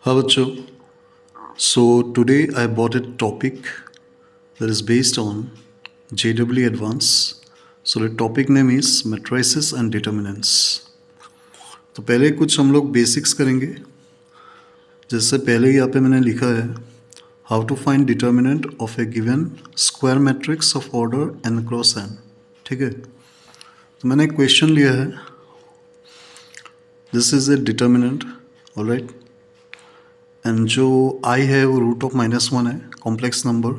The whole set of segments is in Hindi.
हाँ बच्चों, so today I brought a topic that is based on JEE Advanced. So the topic name is matrices and determinants. तो पहले कुछ हम लोग बेसिक्स करेंगे. जैसे पहले यहाँ पे मैंने लिखा है how to find determinant of a given square matrix of order n cross n. ठीक है, तो मैंने एक क्वेश्चन लिया है. This is a determinant, alright, and जो आई है वो रूट ऑफ -1 है, कॉम्प्लेक्स नंबर.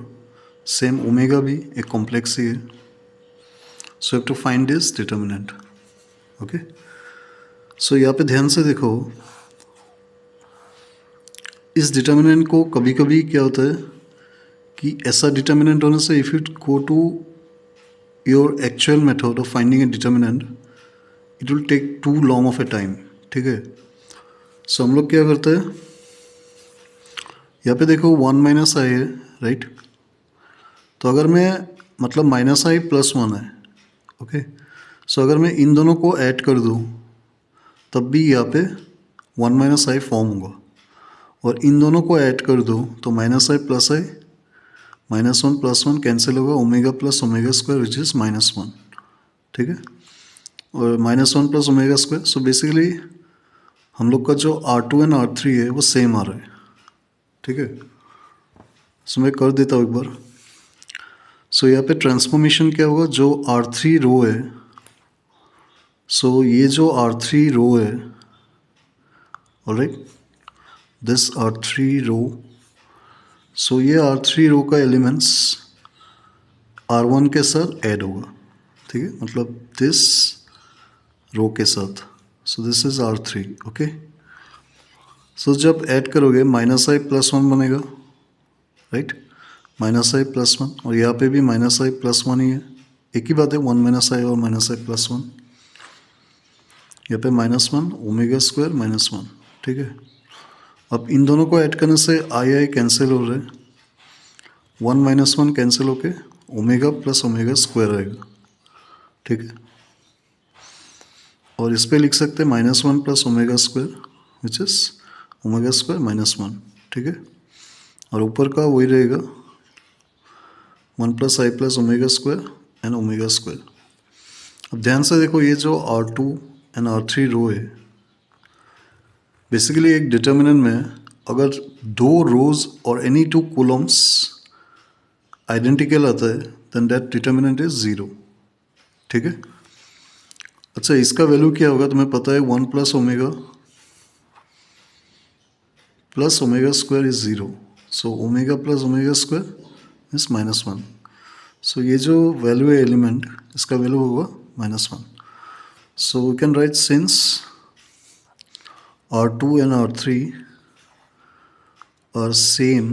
सेम ओमेगा भी एक कॉम्प्लेक्स ही है. So have to find this determinant. Okay, so यहाँ पे ध्यान से देखो, इस डिटर्मिनेंट को कभी कभी क्या होता है कि ऐसा डिटर्मिनेंट होने से if you go to your actual method of finding a determinant it will take too long of a time. ठीक है, सो हम लोग क्या करते हैं, यहाँ पे देखो 1 माइनस आई है, राइट. तो अगर मैं मतलब माइनस आई प्लस 1 है, ओके. सो अगर मैं इन दोनों को ऐड कर दूँ तब भी यहाँ पे 1 माइनस आई फॉर्म होगा, और इन दोनों को ऐड कर दूँ तो माइनस आई प्लस आई, -1 प्लस 1 कैंसिल होगा, omega plus omega square which is -1. ठीक है, और -1 plus omega square. So basically हम लोग का जो R2 एंड R3 है वो सेम आ रहा है. ठीक है, सो मैं कर देता हूँ एक बार. सो यहाँ पे ट्रांसफॉर्मेशन क्या होगा, जो R3 रो है, सो ये जो R3 रो है, ऑलराइट, दिस R3 रो, सो ये R3 रो का एलिमेंट्स R1 के साथ ऐड होगा. ठीक है, मतलब दिस रो के साथ. So this is R3. Okay, so जब ऐड करोगे माइनस आई प्लस 1 बनेगा, राइट, माइनस आई प्लस 1, और यहाँ पे भी माइनस आई प्लस 1 ही है, एक ही बात है, 1 माइनस आई और माइनस आई प्लस 1. यहाँ पे -1 ओमेगा स्क्वायर -1. ठीक है, अब इन दोनों को ऐड करने से आई कैंसिल हो रहा है, 1 माइनस 1 कैंसिल होके ओमेगा प्लस ओमेगा स्क्वायर आएगा. ठीक है, और इस पे लिख सकते हैं -1 plus omega square which is omega square -1. ठीक है, और ऊपर का वही रहेगा 1 plus I plus omega square and omega square. अब ध्यान से देखो, ये जो R2 एंड R3 रो है, बेसिकली एक डिटर्मिनेंट में अगर दो रोज और एनी टू कॉलम्स आइडेंटिकल आता है देन दैट डिटर्मिनेंट इज 0. ठीक है, अच्छा, इसका वैल्यू क्या होगा तुम्हें पता है, 1 plus omega square is 0. So omega plus omega square is -1. So ये जो वैल्यू है एलिमेंट, इसका वैल्यू होगा -1. So we can write since R2 and R3 are same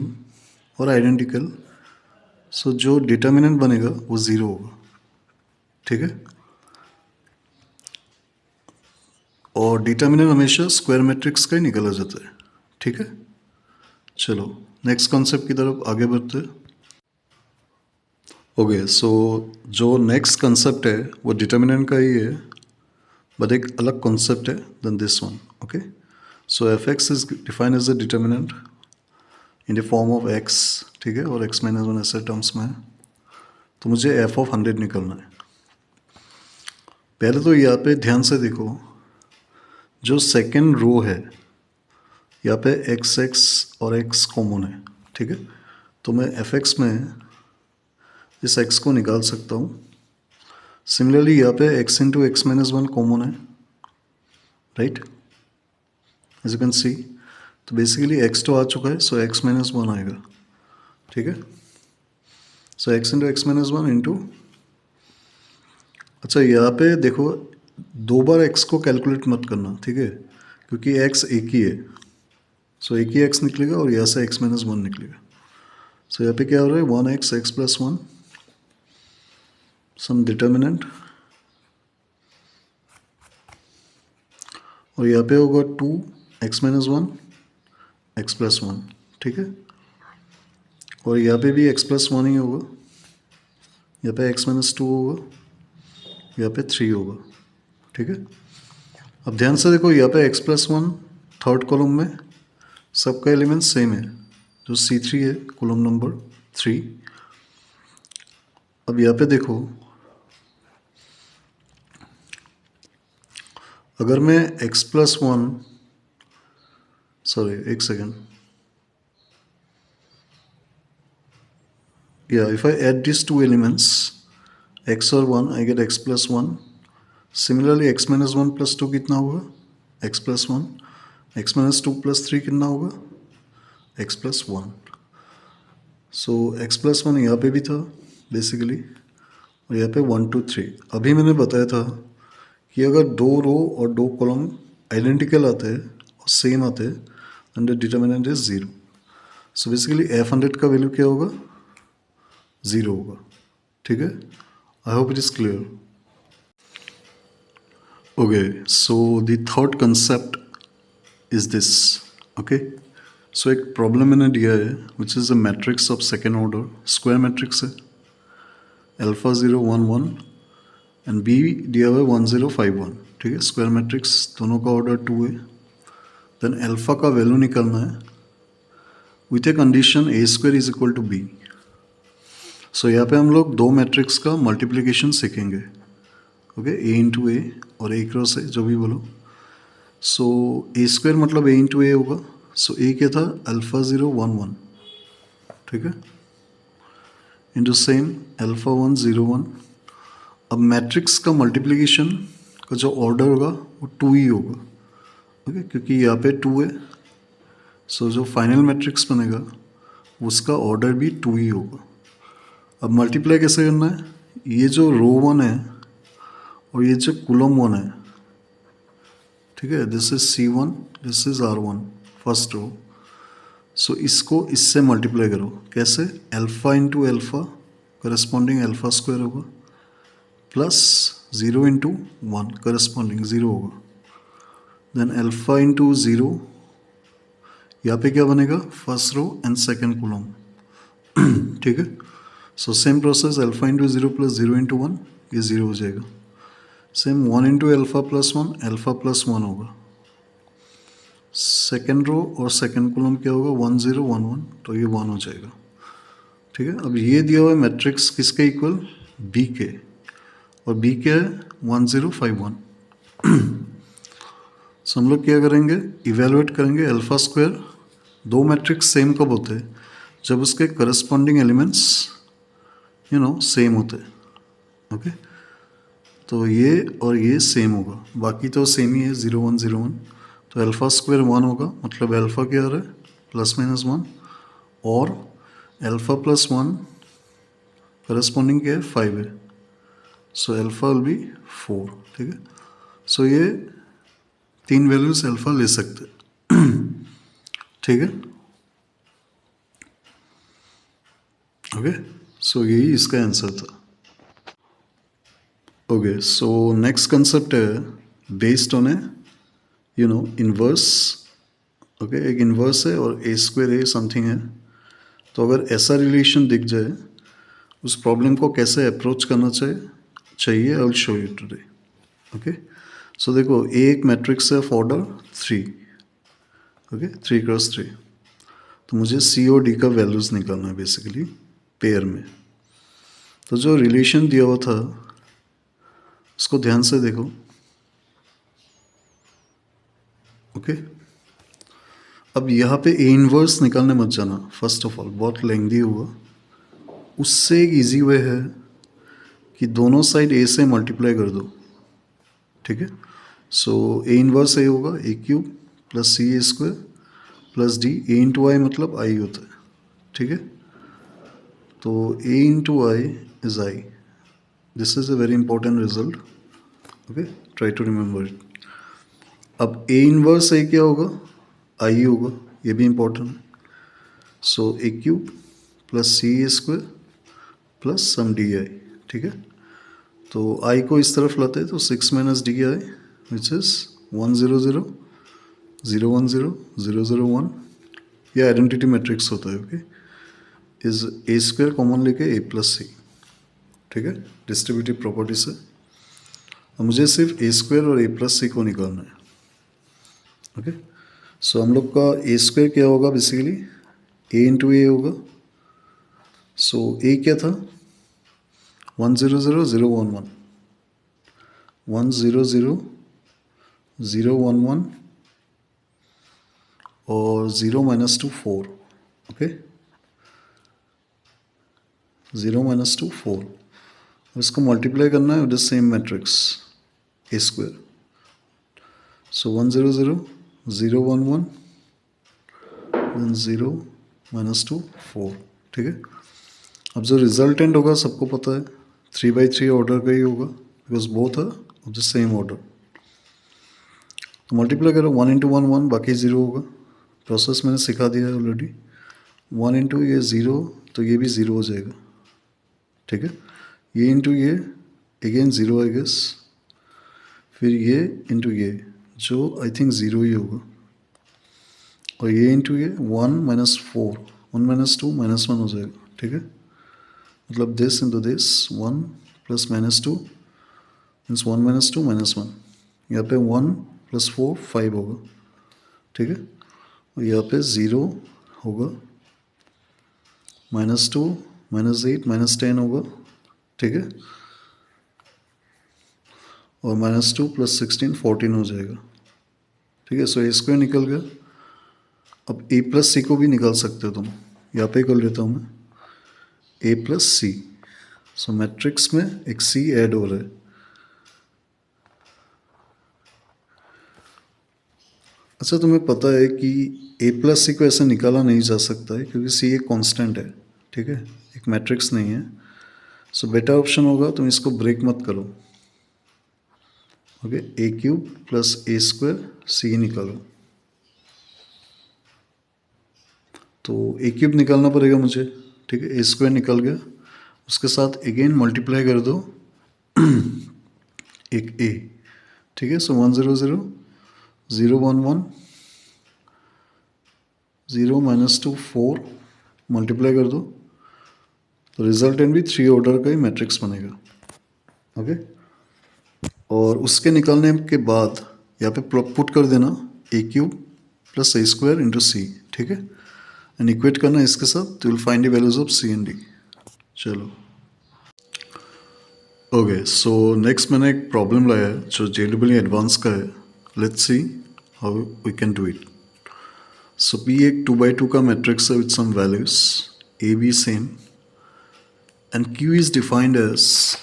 और आइडेंटिकल, सो जो डिटर्मिनेंट बनेगा वो 0 होगा. ठीक है, और डिटर्मिनेंट हमेशा स्क्वायर मैट्रिक्स का ही निकला जाता है. ठीक है, चलो नेक्स्ट कॉन्सेप्ट की तरफ आगे बढ़ते हैं. ओके, सो जो नेक्स्ट कॉन्सेप्ट है वो डिटर्मिनेंट का ही है, बट एक अलग कॉन्सेप्ट है than this one. Okay, so F X is defined as a determinant in the form of X. ठीक है, और x-1 ऐसे टर्म्स में है. तो मुझे f ऑफ 100 निकलना है. पहले तो यहाँ पे ध्यान से देखो, जो सेकेंड रो है यहाँ पे x और x कॉमन है. ठीक है, तो मैं f(x) में इस x को निकाल सकता हूँ. सिमिलरली यहाँ पे x इंटू x-1 कॉमन है, right, as you can see. तो बेसिकली x तो आ चुका है, सो x-1 आएगा. ठीक है, सो x इंटू x-1 इंटू, अच्छा यहाँ पे देखो, दो बार x को कैलकुलेट मत करना. ठीक है, क्योंकि x एक ही है, सो एक ही x निकलेगा और यहाँ से x-1 निकलेगा. सो यहाँ पे क्या हो रहा है, 1x x प्लस 1 सम डिटर्मिनेंट, और यहाँ पे होगा 2x-1 x प्लस 1. ठीक है, और यहाँ पे भी x प्लस 1 ही होगा, यहाँ पे x-2 होगा, यहाँ पे 3 होगा. ठीक है, अब ध्यान से देखो, यहाँ पे x प्लस 1 थर्ड कॉलम में, सबका एलिमेंट सेम है, जो C3 है कॉलम नंबर 3। अब यहाँ पे देखो, अगर मैं x+1, सॉरी एक second, yeah, if I add these two elements x और 1, I get x+1. Similarly x minus 1 plus 2 कितना होगा, x+1. x minus 2 plus 3 कितना होगा, x+1. सो x+1 यहाँ पे भी था बेसिकली, और यहाँ पे 1 2 3। अभी मैंने बताया था कि अगर दो रो और दो कॉलम आइडेंटिकल आते हैं और सेम आते हैं, and the determinant is 0। So basically f100 का वैल्यू क्या होगा, 0 होगा। ठीक है, I hope it is clear. Okay, so the third concept is this. Okay, so एक प्रॉब्लम मैंने दिया है which is a matrix of second order, square matrix है, अल्फा 0 1 1 एंड बी दिया हुआ है 1 0 5 1। ठीक है, स्क्वायर मैट्रिक्स, दोनों का ऑर्डर 2 है। देन अल्फा का वैल्यू निकालना है with a condition A square is equal to B. So यहाँ पे हम लोग दो मैट्रिक्स का मल्टीप्लिकेशन सीखेंगे। ओके, ए इंटू ए और ए क्रॉस ए, जो भी बोलो। सो ए स्क्वायर मतलब ए इंटू ए होगा। सो ए क्या था, अल्फा 0 1 1। ठीक है, इंटू सेम अल्फा 1 0 1। अब मैट्रिक्स का मल्टीप्लिकेशन का जो ऑर्डर होगा वो 2 ही होगा। ओके, क्योंकि यहाँ पे 2 है, सो जो फाइनल मैट्रिक्स बनेगा उसका ऑर्डर भी 2 ही होगा। अब मल्टीप्लाई कैसे करना है, ये जो रो 1 है और ये जो कॉलम 1 है, ठीक है, this is C1, this is R1, first row. So इसको इससे मल्टीप्लाई करो। कैसे, alpha into alpha corresponding alpha square होगा, प्लस 0 इंटू 1 करस्पॉन्डिंग 0 होगा। देन अल्फा इंटू 0, यहाँ पे क्या बनेगा, first row and second column. ठीक है, so same process, alpha into 0 प्लस 0 इंटू 1, ये 0 हो जाएगा। Same 1 into alpha plus 1, alpha plus 1 होगा। सेकेंड रो और सेकेंड कॉलम क्या होगा, 1 0 1 1, तो ये 1 हो जाएगा। ठीक है, अब ये दिया हुआ है मैट्रिक्स किसके इक्वल, बी के, और बी क्या है 1 0 5 1। सो हम लोग क्या करेंगे, इवेलुएट करेंगे अल्फा स्क्वायर। दो मैट्रिक्स सेम कब होते हैं, जब उसके करस्पॉन्डिंग एलिमेंट्स सेम होते हैं। ओके, तो ये और ये सेम होगा, बाकी तो सेम ही है 0 1 0 1। तो अल्फा स्क्वायर 1 होगा, मतलब अल्फा क्या आ रहा है, प्लस माइनस 1, और अल्फा प्लस 1 करस्पॉन्डिंग क्या है, 5 है। So alpha will be 4। ठीक है, सो ये तीन वैल्यूज अल्फा ले सकते हैं। ठीक है, ओके, सो यही इसका आंसर था। ओके, सो नेक्स्ट कंसेप्ट है based on A inverse. Okay, एक इनवर्स है और ए स्क्वायर है समथिंग है। तो अगर ऐसा रिलेशन दिख जाए, उस प्रॉब्लम को कैसे अप्रोच करना चाहिए I will show you today. Okay, so देखो, ए एक मैट्रिक्स है ऑफ ऑर्डर 3। Okay, 3 cross 3। तो मुझे सी और डी का वैल्यूज निकालना है बेसिकली पेयर में। तो जो रिलेशन दिया हुआ था उसको ध्यान से देखो। ओके, अब यहाँ पे ए इनवर्स निकालने मत जाना, फर्स्ट ऑफ ऑल बहुत लेंदी हुआ। उससे एक इजी वे है कि दोनों साइड ए से मल्टीप्लाई कर दो। ठीक है, सो ए इनवर्स ए होगा A cube plus C A square plus D, A into I मतलब आई होता है। ठीक है, तो A into I is I. This is a very important result. Okay, try to remember it. अब ए इनवर्स ए क्या होगा, आई होगा, ये भी इंपॉर्टेंट है। So A cube plus C A square plus some D I. ठीक है, तो आई को इस तरफ लाते हैं तो 6 minus D I which is 1 0 0 0 1 0 0 0 1। ये आइडेंटिटी मैट्रिक्स होता है। Okay, is a square common लेके ए प्लस सी। ठीक है, डिस्ट्रीब्यूटिव प्रॉपर्टी से। अब मुझे सिर्फ ए स्क्वायर और ए प्लस सी को निकालना है। ओके, सो हम लोग का ए स्क्वायर क्या होगा बेसिकली, ए इंटू ए होगा. सो ए क्या था, 100,011, 100,011 और 0 माइनस टू 4. ओके, 0 माइनस टू 4. इसको मल्टीप्लाई करना है with the same matrix A square. So 100,011 then 0 minus two 4. ठीक है. अब जो रिजल्टेंट होगा सबको पता है 3/3 ऑर्डर का ही होगा, because both are of the same order. तो मल्टीप्लाई करो, 1 इंटू 1 1, बाकी 0 होगा. प्रोसेस मैंने सिखा दिया है ऑलरेडी. 1 इंटू ये 0, तो ये भी 0 हो जाएगा. ठीक है. ये इंटू ये अगेन 0 आई गेस. फिर ये इंटू ये, जो आई थिंक 0 ही होगा. और ये इंटू ये 1 माइनस 4, 1 माइनस 2 माइनस 1 हो जाएगा. ठीक है. मतलब this into this 1 plus minus 2 means 1 minus 2 minus 1. यहाँ पे 1 प्लस 4 5 होगा. ठीक है. और यहाँ पे 0 होगा, -2 -8 -10 होगा. ठीक है. और -2 + 16 14 हो जाएगा. ठीक है. सो ए स्क्वायर निकल गया. अब ए प्लस सी को भी निकाल सकते हो तुम. यहाँ पे कर लेता हूँ मैं, ए प्लस सी. सो मैट्रिक्स में एक सी ऐड हो रहा है. अच्छा, तुम्हें पता है कि ए प्लस सी को ऐसे निकाला नहीं जा सकता है क्योंकि सी एक कांस्टेंट है. ठीक है, एक मैट्रिक्स नहीं है. सो बेटर ऑप्शन होगा तुम इसको ब्रेक मत करो. Okay, A cube plus A square सी निकालो. तो ए क्यूब निकालना पड़ेगा मुझे. ठीक है, ए स्क्वायर निकल गया. उसके साथ अगेन मल्टीप्लाई कर दो एक ए. ठीक है. सो 100,011 0 माइनस 2 4 मल्टीप्लाई कर दो, तो रिजल्टेंट भी 3 ऑर्डर का ही मैट्रिक्स बनेगा. ओके. और उसके निकालने के बाद यहाँ पे पुट कर देना A cube plus A square into C. ठीक है. एंड इक्वेट करना इसके साथ, तो will find the values of C and D. चलो. ओके, सो नेक्स्ट मैंने एक प्रॉब्लम लाया है जो JEE एडवांस का है. Let's see how we can do it. So P एक 2x2 का मैट्रिक्स है with some values A B same and Q is defined as.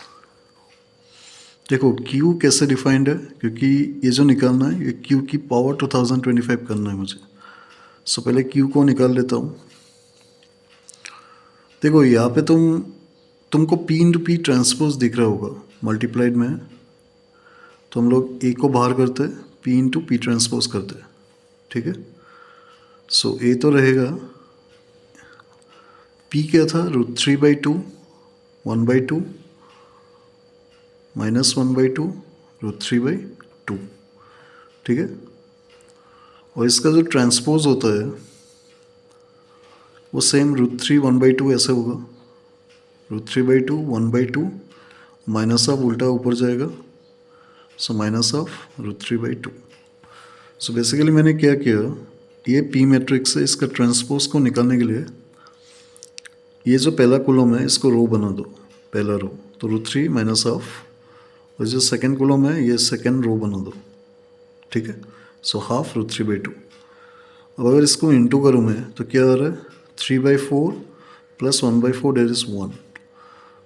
देखो Q कैसे डिफाइंड है, क्योंकि ये जो निकालना है ये Q की पावर 2025 करना है मुझे. सो पहले Q को निकाल लेता हूँ. देखो यहाँ पे तुमको P इंटू पी ट्रांसपोज दिख रहा होगा मल्टीप्लाइड में. तो हम लोग A को बाहर करते हैं, P इंटू पी ट्रांसपोज करते हैं. ठीक है. सो A तो रहेगा, P क्या था, √3/2 1/2 -1/2 √3/2. ठीक है. और इसका जो ट्रांसपोज होता है वो सेम √3 1/2 ऐसे होगा. √3/2 1/2 माइनस ऑफ उल्टा ऊपर जाएगा. So minus of √3/2. So basically मैंने क्या किया, ये P मैट्रिक्स है, इसका ट्रांसपोज को निकालने के लिए ये जो पहला कॉलम है इसको रो बना दो, पहला रो. तो √3 माइनस ऑफ, और जो सेकेंड कॉलम है ये सेकेंड रो बना दो. ठीक है. So half √3/2. अब अगर इसको इंटू करूँ मैं तो क्या आ रहा है, 3/4 प्लस 1/4 डेट इज़ 1.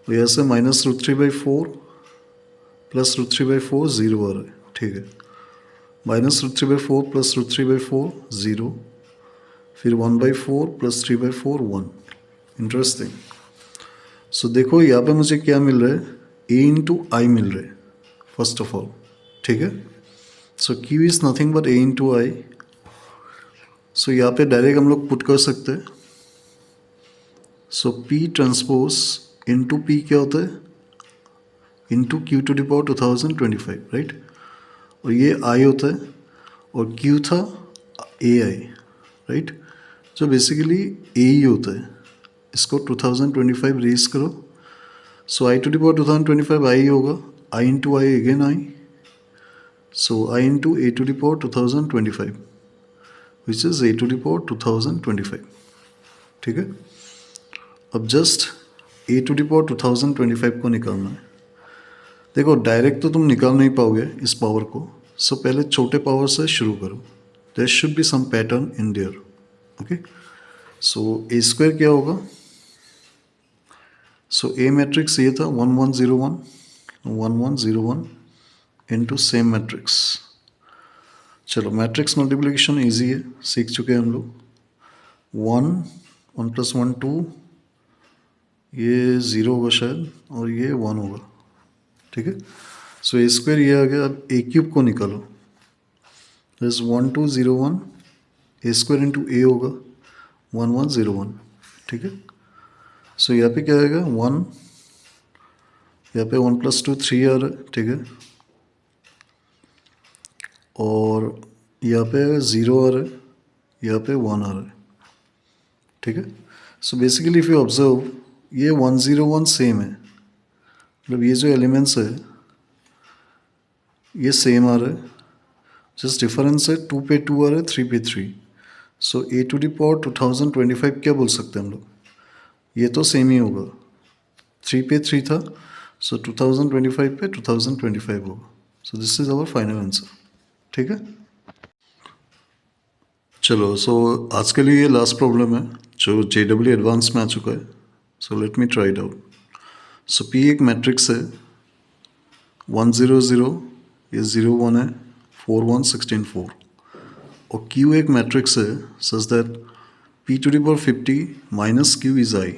तो यहाँ से माइनस √3/4 प्लस √3/4 0 आ रहा है. ठीक है. माइनस √3/4 प्लस √3/4 0, फिर 1/4 प्लस 3/4 1. इंटरेस्टिंग. सो देखो यहाँ पे मुझे क्या मिल रहा है, ए इंटू आई मिल रहा है फर्स्ट ऑफ ऑल. ठीक है. So Q is nothing but A into I. So यहाँ पे डायरेक्ट हम लोग पुट कर सकते हैं. So P transpose into P क्या होता है, into Q to the power 2025, right. और ये I होता है और Q था AI, राइट, जो बेसिकली A ही होता है. इसको 2025 रेज करो. So I to the power 2025 I होगा, I into I again I. So I into A to the power 2025 which is a to the power 2025. ठीक है, अब just a to the power 2025 को निकालना है. देखो डायरेक्ट तो तुम निकाल नहीं पाओगे इस पावर को, सो पहले छोटे पावर से शुरू करो. There should be some pattern in there. Okay, so A square क्या होगा? सो ए मैट्रिक्स ये था 1101 1101 इनटू सेम मैट्रिक्स. चलो मैट्रिक्स मल्टीप्लिकेशन इजी है, सीख चुके हैं हम लोग. 1 + 1 2, ये 0 होगा शायद और ये 1 होगा. ठीक है, सो ए स्क्वायर ये आ गया. अब ए क्यूब को निकालो. दिस 1201 ए स्क्वायर इंटू ए होगा 1101. ठीक है, सो यहाँ पे क्या आएगा 1, यहाँ पे 1 + 2 3 आ रहा है. ठीक है, और यहाँ पे 0 आ रहा है, यहाँ पे 1 आ रहा है. ठीक है, so basically if you observe ये 101 सेम है, मतलब ये जो एलिमेंट्स है ये सेम आ रहा है, जस्ट डिफरेंस है 2 पे 2 आ रहा है, 3 पे 3. सो a to the power 2025 क्या बोल सकते हैं हम लोग? ये तो सेम ही होगा, 3 पे 3 था, सो 2025 पे 2025 होगा. So this is our final answer. ठीक है, चलो सो आज के लिए ये लास्ट प्रॉब्लम है जो JEE एडवांस में आ चुका है. So let me try it out. So P एक मैट्रिक्स है 1 0 0, ये 0 1 है, 4 1 16 4. और Q एक मैट्रिक्स है such that P to the power 50 minus Q is I.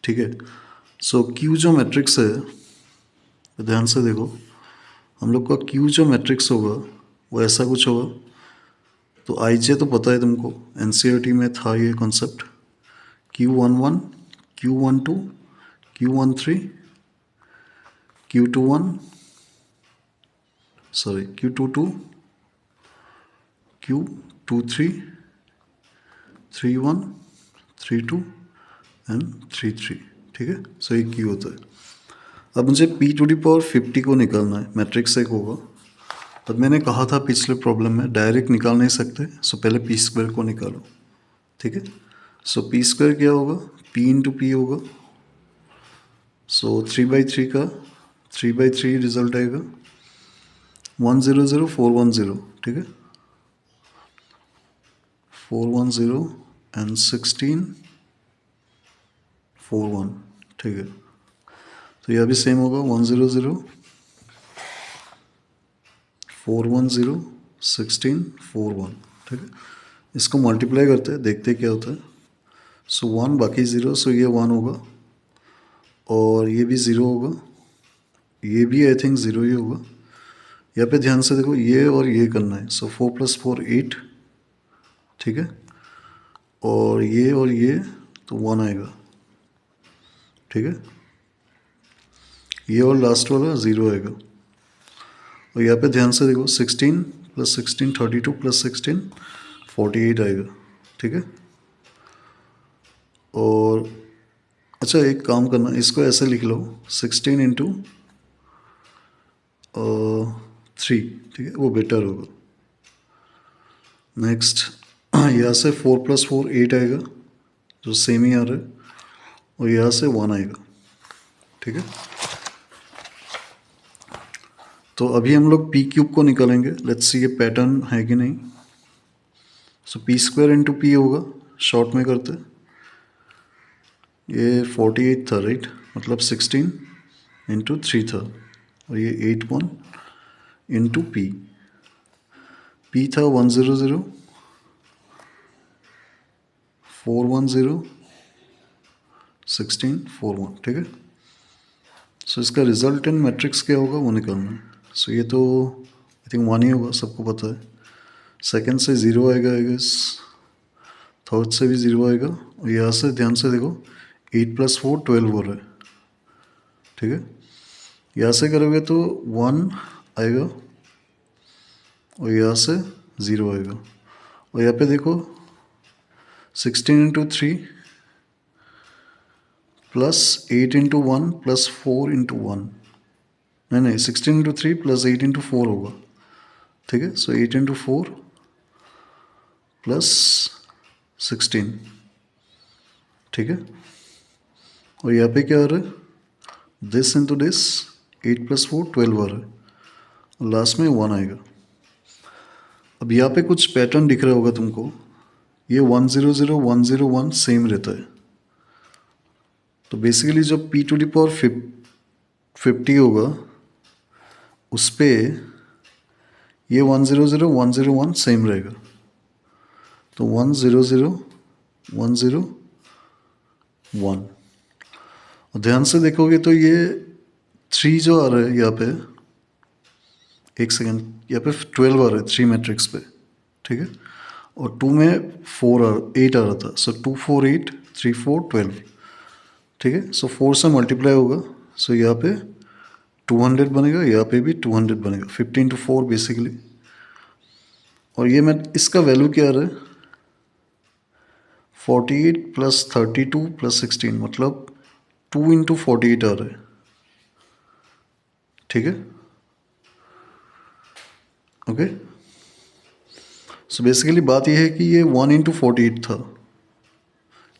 ठीक है, सो Q जो मैट्रिक्स है, ध्यान से देखो, हम लोग का Q जो मैट्रिक्स होगा वो ऐसा कुछ होगा. तो IJ तो पता है तुमको, NCERT में था ये concept. Q11 Q12 Q13 Q21 sorry Q22 Q23 31 32 and 33. ठीक है, सो ये Q होता है. अब मुझे P to the power 50 को निकालना है, मैट्रिक्स एक होगा. अब मैंने कहा था पिछले प्रॉब्लम में डायरेक्ट निकाल नहीं सकते, सो पहले पी स्क्वायर को निकालो. ठीक है, सो पी स्क्वायर क्या होगा? P इंटू पी होगा. सो 3/3 का 3/3 रिजल्ट आएगा 100 410. ठीक है, 410 एंड 16 41. ठीक है, तो यह भी सेम होगा 100 410 16 41. ठीक है, इसको मल्टीप्लाई करते हैं, देखते हैं क्या होता है. सो 1 बाकी 0, सो ये 1 होगा और ये भी 0 होगा, ये भी आई थिंक 0 ही होगा. यहाँ पे ध्यान से देखो, ये और ये करना है. सो 4 + 4 8. ठीक है, और ये तो 1 आएगा. ठीक है, ये और लास्ट वाला 0 आएगा. और यहाँ पे ध्यान से देखो 16 + 16 32 + 16 48 आएगा. ठीक है, और अच्छा एक काम करना, इसको ऐसे लिख लो 16 इंटू 3. ठीक है, वो बेटर होगा. नेक्स्ट यहाँ से 4 + 4 8 आएगा, जो सेम ही आ रहा है, और यहाँ से 1 आएगा. ठीक है, तो अभी हम लोग पी क्यूब को निकालेंगे. लेट्स सी ये पैटर्न है कि नहीं. सो पी स्क्वायर इंटू पी होगा, शॉर्ट में करते. ये 48 था राइट, मतलब 16 इंटू 3 था, और ये 81 इंटू पी. पी था 100 410 16 41. ठीक है, सो इसका रिजल्टेंट मैट्रिक्स क्या होगा वो निकालना है. सो ये तो आई थिंक 1 ही होगा, सबको पता है. सेकंड से 0 आएगा आई गेस, थर्ड से भी 0 आएगा, और यहाँ से ध्यान से देखो 8 + 4 12 हो रहा है. ठीक है, यहाँ से करोगे तो 1 आएगा और यहाँ से 0 आएगा, और यहाँ पे देखो 16 into 3 plus 8 into 1 plus 4 into 1. नहीं 16 इंटू 3 प्लस 8 इंटू 4 होगा. ठीक है, सो 8 इंटू 4 प्लस 16, ठीक है। और यहाँ पे क्या आ रहा है, दिस इंटू दिस, 8 + 4 12 आ रहा है, और लास्ट में 1 आएगा। अब यहाँ पे कुछ पैटर्न दिख रहा होगा तुमको, ये 1 0 0 1 0 1 सेम रहता है। तो बेसिकली जब p⁻50 होगा उस पे ये 1 0 0 1 0 1 सेम रहेगा। तो 1 0 0 1 0 1, और ध्यान से देखोगे तो ये 3 जो आ रहा है यहाँ पे, एक सेकेंड, यहाँ पे 12 आ रहा है 3 मैट्रिक्स पे, ठीक है। और 2 में 8 आ रहा था, सो 2 4 8 3 4 12, ठीक है। सो 4 से मल्टीप्लाई होगा, सो यहाँ पे 200 बनेगा, यहाँ पे भी 200 बनेगा, 15 × 4 बेसिकली। और ये मैं इसका वैल्यू क्या आ रहा है, 48 + 32 + 16, मतलब 2 × 48 आ रहा है, ठीक है। ओके, सो बेसिकली बात यह है कि ये 1 × 48 था,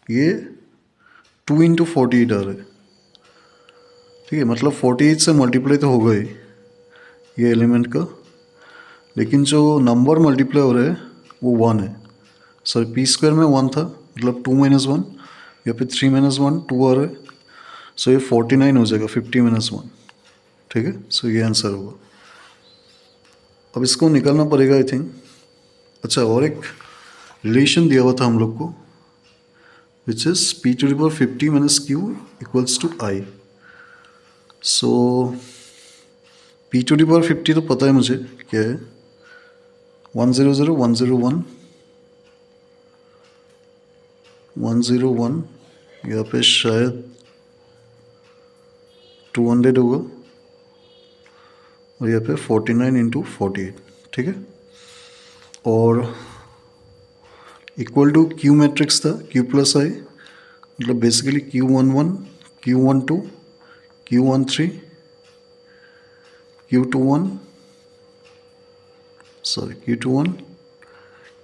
ये 2 × 48 आ रहा है, ठीक है। मतलब 48 से मल्टीप्लाई तो होगा ही ये एलिमेंट का, लेकिन जो नंबर मल्टीप्लाई हो रहा है वो 1 है। सर p² में 1 था, मतलब 2 - 1, यहाँ पे 3 - 1 2 आ रहा है, सो ये 49 हो जाएगा 50 - 1, ठीक है। सो ये आंसर होगा। अब इसको निकालना पड़ेगा आई थिंक। अच्छा, और एक रिलेशन दिया हुआ था हम लोग को, which is p⁻50 - q = i। So p⁻50 तो पता है मुझे क्या है, 1 0 0 1 0 1 1 0 1, यहाँ पे शायद 200 होगा, और यहाँ पे 49 × 48, ठीक है। और इक्वल टू Q मैट्रिक्स था, Q + I, मतलब basically Q11 Q12 Q13 Q21 Q21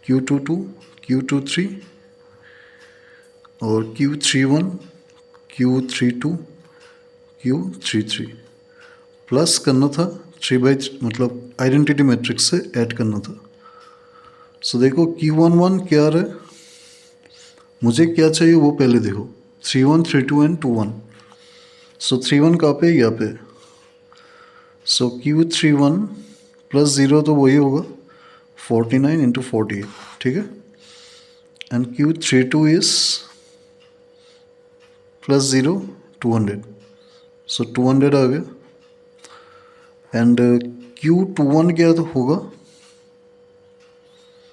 Q22 Q23 और Q31 Q32 Q33, प्लस करना था 3/3, मतलब आइडेंटिटी मैट्रिक्स से ऐड करना था। सो देखो Q11 क्या आ रहा है, मुझे क्या चाहिए वो पहले देखो, 31 32 एंड 21। सो 31 कहाँ पे, यहाँ पे। सो Q31 + 0 तो वही होगा 49 × 48, ठीक है। एंड Q32 इज +0 200, सो 200 आ गया। एंड Q21 क्या तो होगा,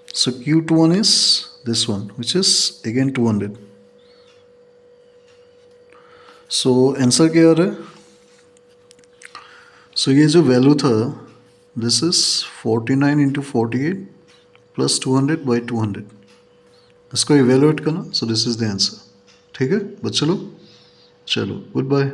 सो Q21 is this one, which is again 200. So answer क्या आ रहा है, सो ये जो वैल्यू था, दिस इज 49 × 48 + 200/200, इसको इवेलुएट करना, सो दिस इज द आंसर, ठीक है बच्चों लोग। चलो गुड बाय।